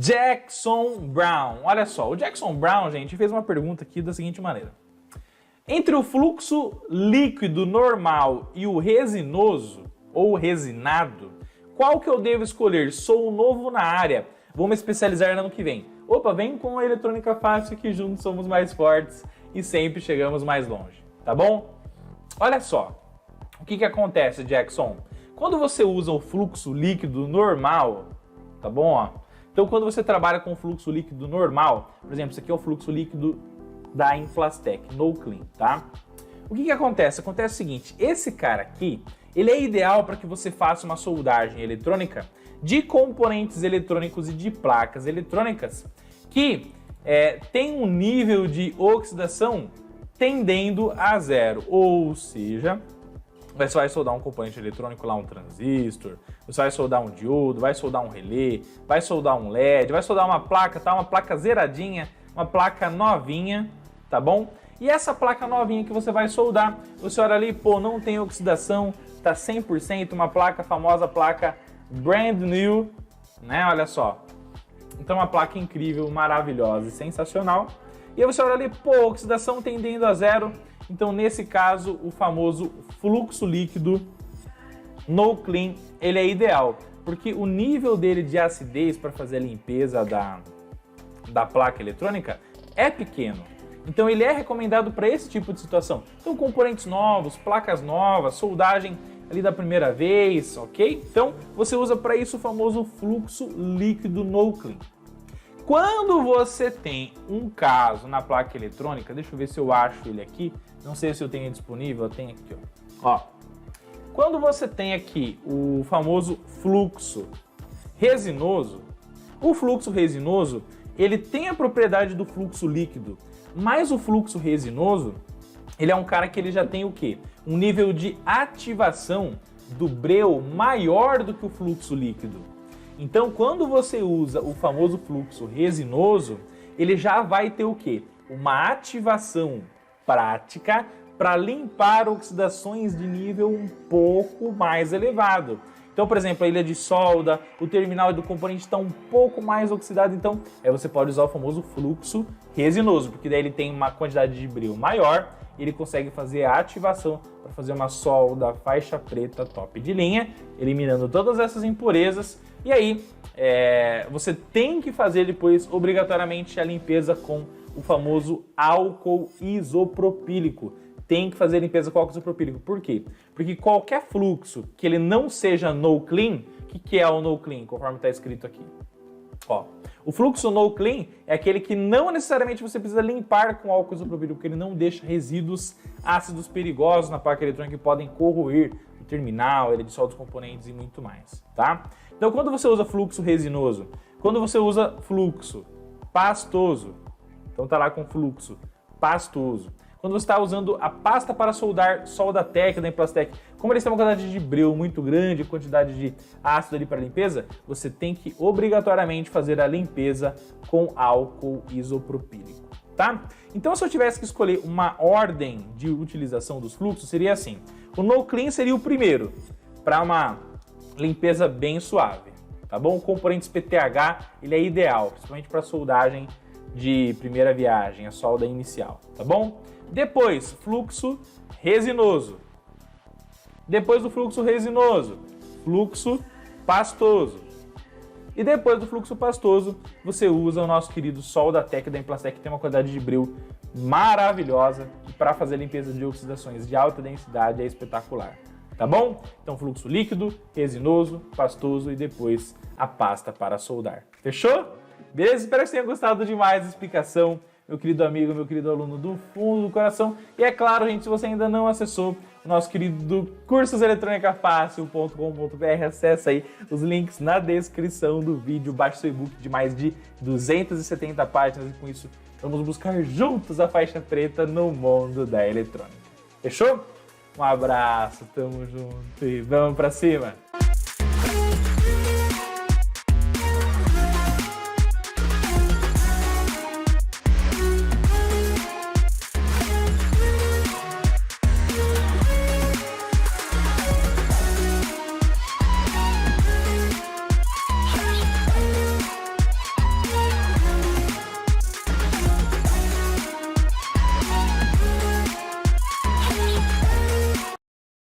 Jackson Brown. Olha só, o Jackson Brown, gente, fez uma pergunta aqui da seguinte maneira. Entre o fluxo líquido normal e o resinoso, ou resinado, qual que eu devo escolher? Sou novo na área, vou me especializar no ano que vem. Opa, vem com a Eletrônica Fácil que juntos somos mais fortes e sempre chegamos mais longe, tá bom? Olha só, o que acontece, Jackson? Quando você usa o fluxo líquido normal, tá bom? Ó? Então, quando você trabalha com fluxo líquido normal, por exemplo, isso aqui é o fluxo líquido da Implastec, No Clean, tá? O que acontece? Acontece o seguinte, esse cara aqui, ele é ideal para que você faça uma soldagem eletrônica de componentes eletrônicos e de placas eletrônicas que tem um nível de oxidação tendendo a zero, ou seja, você vai soldar um componente eletrônico lá, um transistor, você vai soldar um diodo, vai soldar um relé, vai soldar um LED, vai soldar uma placa, tá? Uma placa zeradinha, uma placa novinha, tá bom? E essa placa novinha que você vai soldar, você olha ali, pô, não tem oxidação, tá 100%, uma placa famosa, placa brand new, né? Olha só. Então uma placa incrível, maravilhosa e sensacional. E aí você olha ali, pô, oxidação tendendo a zero. Então, nesse caso, o famoso fluxo líquido No Clean, ele é ideal, porque o nível dele de acidez para fazer a limpeza da placa eletrônica é pequeno. Então, ele é recomendado para esse tipo de situação. Então, componentes novos, placas novas, soldagem ali da primeira vez, ok? Então, você usa para isso o famoso fluxo líquido No Clean. Quando você tem um caso na placa eletrônica, deixa eu ver se eu acho ele aqui, não sei se eu tenho disponível, eu tenho aqui, ó. Quando você tem aqui o famoso fluxo resinoso, o fluxo resinoso, ele tem a propriedade do fluxo líquido, mas o fluxo resinoso, ele é um cara que ele já tem o quê? Um nível de ativação do breu maior do que o fluxo líquido. Então, quando você usa o famoso fluxo resinoso, ele já vai ter o quê? Uma ativação prática para limpar oxidações de nível um pouco mais elevado. Então, por exemplo, a ilha de solda, o terminal do componente está um pouco mais oxidado, então aí você pode usar o famoso fluxo resinoso, porque daí ele tem uma quantidade de breu maior, e ele consegue fazer a ativação para fazer uma solda faixa preta top de linha, eliminando todas essas impurezas. E aí, você tem que fazer depois, obrigatoriamente, a limpeza com o famoso álcool isopropílico. Tem que fazer limpeza com álcool isopropílico. Por quê? Porque qualquer fluxo que ele não seja No Clean, o que é o No Clean, conforme está escrito aqui? Ó, o fluxo No Clean é aquele que não necessariamente você precisa limpar com álcool isopropílico, porque ele não deixa resíduos ácidos perigosos na placa eletrônica que podem corroer o terminal, ele dissolve os componentes e muito mais, tá? Então, quando você usa fluxo resinoso, quando você usa fluxo pastoso, então tá lá com fluxo pastoso. Quando você está usando a pasta para soldar Soldatec da Implastec, como eles têm uma quantidade de breu muito grande, quantidade de ácido ali para limpeza, você tem que obrigatoriamente fazer a limpeza com álcool isopropílico, tá? Então, se eu tivesse que escolher uma ordem de utilização dos fluxos, seria assim. O No Clean seria o primeiro, para uma limpeza bem suave, tá bom? O componente PTH, ele é ideal, principalmente para soldagem de primeira viagem, a solda inicial, tá bom? Depois, fluxo resinoso. Depois do fluxo resinoso, fluxo pastoso. E depois do fluxo pastoso, você usa o nosso querido Soldatec da Implastec, que tem uma quantidade de breu maravilhosa e para fazer limpeza de oxidações de alta densidade é espetacular. Tá bom? Então, fluxo líquido, resinoso, pastoso e depois a pasta para soldar. Fechou? Beleza? Espero que você tenha gostado demais da explicação, meu querido amigo, meu querido aluno, do fundo do coração. E é claro, gente, se você ainda não acessou o nosso querido cursoseletronicafacil.com.br, acessa aí os links na descrição do vídeo, baixe seu e-book de mais de 270 páginas e com isso vamos buscar juntos a faixa preta no mundo da eletrônica. Fechou? Um abraço, tamo junto e vamos pra cima!